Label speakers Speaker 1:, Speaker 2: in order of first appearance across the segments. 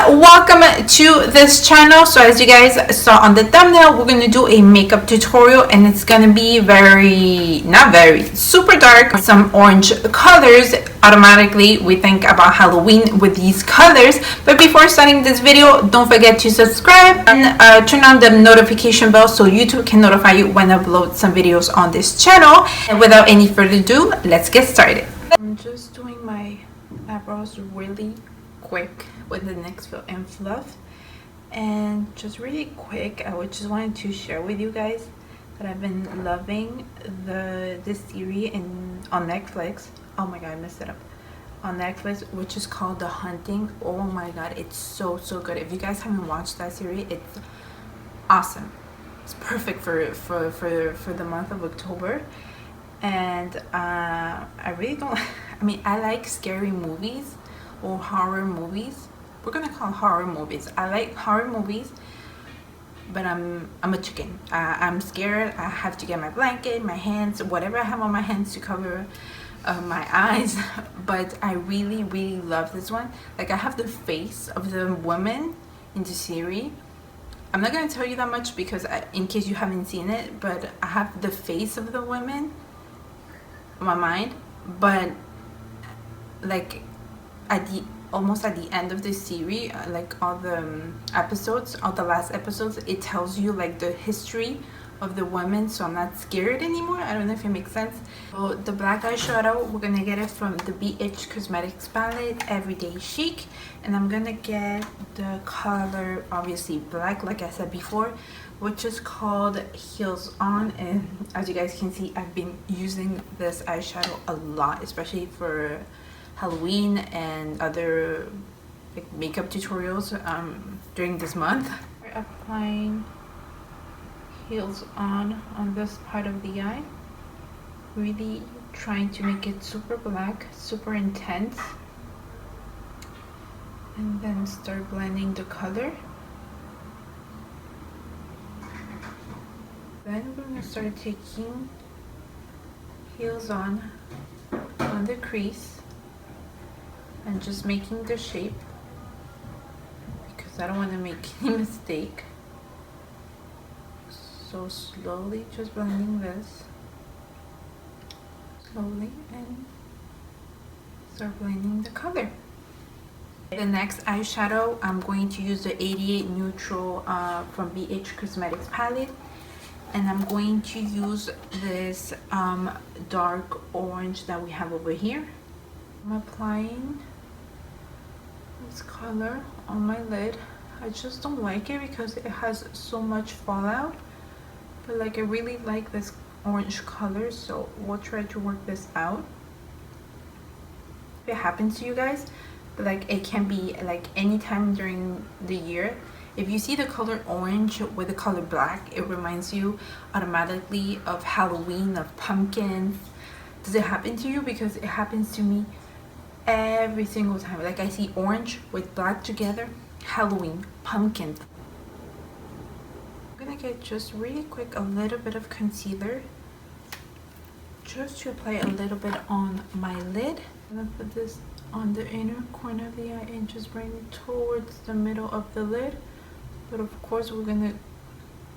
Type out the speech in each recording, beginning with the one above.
Speaker 1: Welcome to this channel. So as you guys saw on the thumbnail, we're gonna do a makeup tutorial, and it's gonna be super dark, some orange colors. Automatically we think about Halloween with these colors. But before starting this video, don't forget to subscribe and turn on the notification bell so YouTube can notify you when I upload some videos on this channel. And without any further ado, let's get started. I'm just doing my eyebrows really quick with the NYX Fill and Fluff, and just really quick, I just wanted to share with you guys that I've been loving this series on Netflix. Oh my god, I messed it up. On Netflix, which is called The Hunting. Oh my god, it's so good. If you guys haven't watched that series, it's awesome. It's perfect for the month of October. And I really don't I mean, I like scary movies or horror movies. We're gonna call horror movies. I like horror movies, but I'm a chicken. I'm scared. I have to get my blanket, my hands, whatever I have on my hands to cover my eyes. But I really love this one. Like, I have the face of the woman in the series. I'm not gonna tell you that much because in case you haven't seen it, but I have the face of the women in my mind. But like almost at the end of the series, like all the episodes, all the last episodes, it tells you like the history of the women, so I'm not scared anymore. I don't know if it makes sense. So the black eyeshadow, we're gonna get it from the BH Cosmetics palette, Everyday Chic, and I'm gonna get the color, obviously black, like I said before, which is called Heels On. And as you guys can see, I've been using this eyeshadow a lot, especially for Halloween and other like makeup tutorials during this month. We're applying Heels on this part of the eye, really trying to make it super black, super intense, and then start blending the color. Then we're gonna start taking Heels on the crease and just making the shape, because I don't want to make any mistake. So slowly just blending this slowly and start blending the color. The next eyeshadow, I'm going to use the 88 Neutral from BH Cosmetics palette, and I'm going to use this dark orange that we have over here. I'm applying this color on my lid. I just don't like it because it has so much fallout, but like I really like this orange color, so we'll try to work this out. If it happens to you guys, but like it can be like anytime during the year, if you see the color orange with the color black, it reminds you automatically of Halloween, of pumpkins. Does it happen to you? Because it happens to me every single time. Like, I see orange with black together, Halloween, pumpkin. I'm gonna get just really quick a little bit of concealer just to apply a little bit on my lid. I'm gonna put this on the inner corner of the eye and just bring it towards the middle of the lid, but of course we're gonna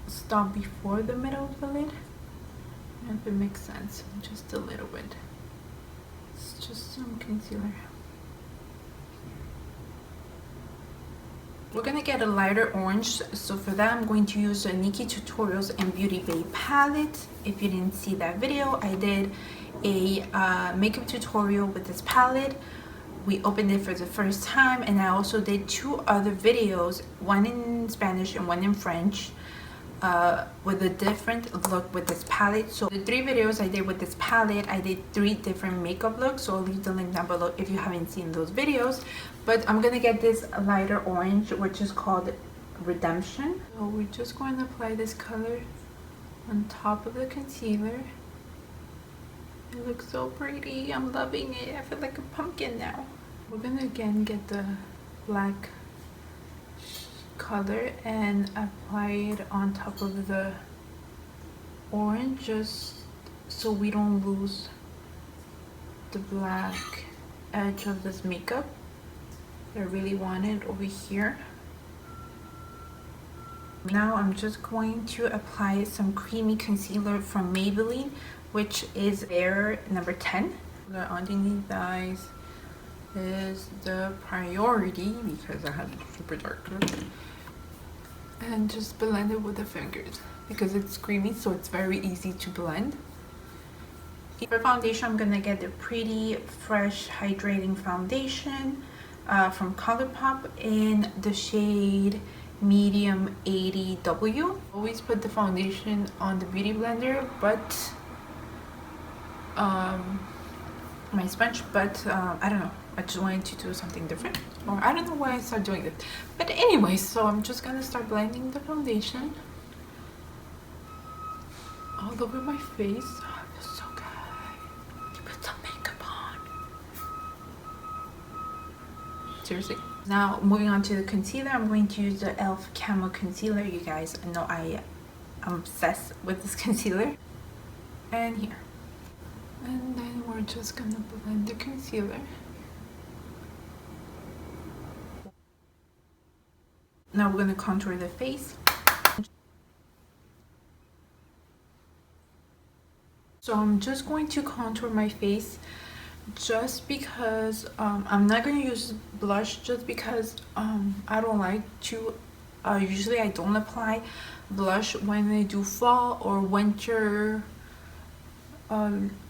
Speaker 1: stop before the middle of the lid. And if it makes sense, just a little bit. It's just some concealer. We're gonna get a lighter orange, so for that I'm going to use a NIKKIETUTORIALS X BEAUTYBAY palette. If you didn't see that video, I did a makeup tutorial with this palette. We opened it for the first time, and I also did 2 other videos, one in Spanish and one in French, with a different look with this palette. So the 3 videos I did with this palette, I did 3 different makeup looks, so I'll leave the link down below if you haven't seen those videos. But I'm gonna get this lighter orange, which is called Redemption. So we're just going to apply this color on top of the concealer. It looks so pretty. I'm loving it. I feel like a pumpkin now. We're gonna again get the black color and apply it on top of the orange just so we don't lose the black edge of this makeup. I really want it over here. Now I'm just going to apply some creamy concealer from Maybelline, which is their number 10. The underneath the eyes is the priority because I have super dark look. And just blend it with the fingers because it's creamy, so it's very easy to blend. For foundation, I'm gonna get the Pretty Fresh Hydrating Foundation from ColourPop in the shade Medium 80W. Always put the foundation on the beauty blender, but my sponge, but I don't know, I just wanted to do something different, or I don't know why I started doing it. But anyway, so I'm just gonna start blending the foundation all over my face. Oh, it feels so good to put some makeup on. Seriously. Now moving on to the concealer, I'm going to use the e.l.f. Camo Concealer. You guys know I'm obsessed with this concealer. And here. And then we're just gonna blend the concealer. Now we're gonna contour the face. So I'm just going to contour my face just because I'm not going to use blush, just because I don't like to usually I don't apply blush when I do fall or winter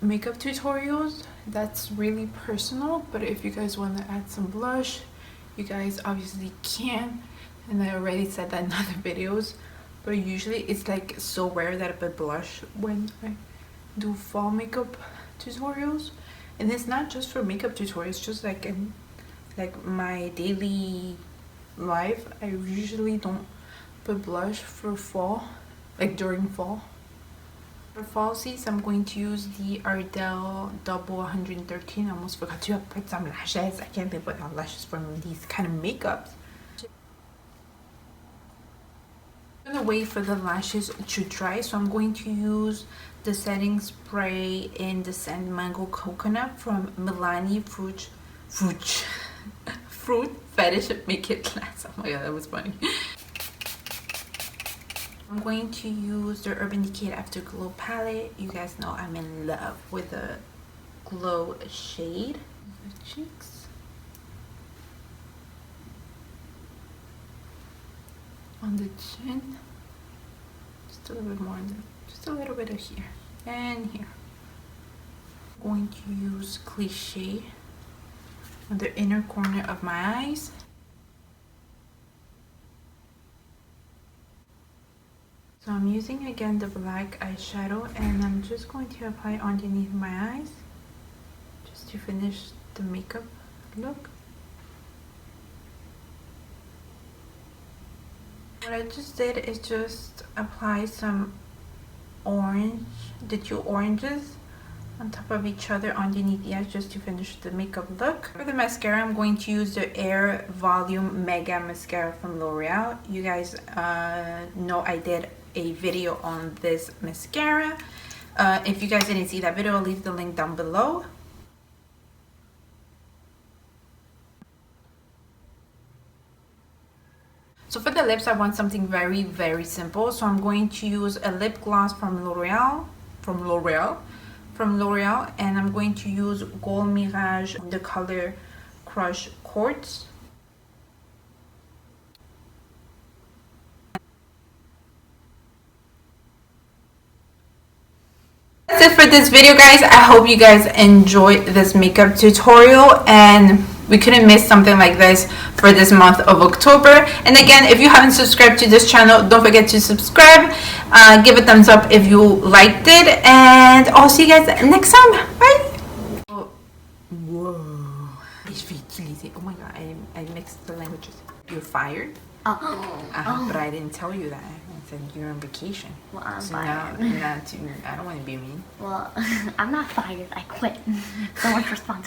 Speaker 1: makeup tutorials. That's really personal, but if you guys want to add some blush, you guys obviously can, and I already said that in other videos, but usually it's like so rare that I put blush when I do fall makeup tutorials. And it's not just for makeup tutorials, just like in my daily life, I usually don't put blush for fall, like during fall. For falsies, I'm going to use the Ardell Double 113. I almost forgot to put some lashes. I can't live without lashes from these kind of makeups. I'm gonna wait for the lashes to dry, so I'm going to use the setting spray in the scent Mango Coconut from Milani Fruit Fetish Make It Last. Oh my god, that was funny. I'm going to use the Urban Decay Afterglow palette. You guys know I'm in love with the glow shade. The cheeks. On the chin. Just a little bit more, just a little bit of here and here. I'm going to use Cliche on the inner corner of my eyes. So I'm using again the black eyeshadow, and I'm just going to apply underneath my eyes just to finish the makeup look. What I just did is just apply some orange, the two oranges on top of each other underneath the eyes just to finish the makeup look. For the mascara, I'm going to use the Air Volume Mega Mascara from L'Oreal. You guys know I did a video on this mascara. If you guys didn't see that video, I'll leave the link down below. So for the lips, I want something very, very simple. So I'm going to use a lip gloss from L'Oreal, and I'm going to use Gold Mirage, the color Crush Quartz. That's it for this video, guys. I hope you guys enjoyed this makeup tutorial, and we couldn't miss something like this for this month of October. And again, if you haven't subscribed to this channel, don't forget to subscribe. Give a thumbs up if you liked it, and I'll see you guys next time. Bye. Oh, whoa. Oh my god, I mixed the languages. You're fired? But I didn't tell you that. I said you're on vacation.
Speaker 2: Well, I'm
Speaker 1: so
Speaker 2: fired.
Speaker 1: Now, I don't want to be mean.
Speaker 2: Well, I'm not fired. I quit. So much responsibility.